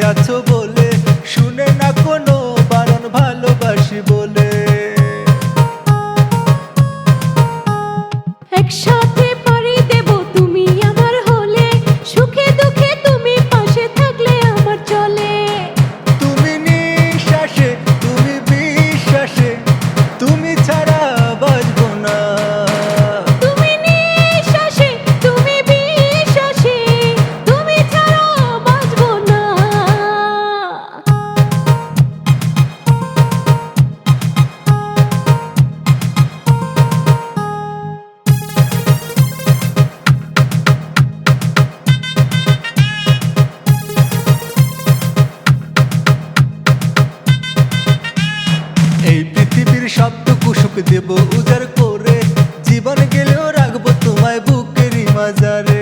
আছো বলে, শুনে না কোনো বারণ ভালোবাসি বলে। একসাথে পাড়ি দেব তুমি আমার হলে, সুখে দুঃখে তুমি পাশে থাকলে আমার চলে। তুমি নিঃশ্বাসে, তুমি বিশ্বাসে, তুমি ছাড়া বাঁচবো না। তুমি নিঃশ্বাসে, তুমি বিশ্বাসে, তুমি ছাড়া বাঁচবো না। এই পৃথিবীর সবটুকু সুখ দেব উজাড় করে, জীবন গেলেও রাখবো তোমায় বুকেরই মাঝারে।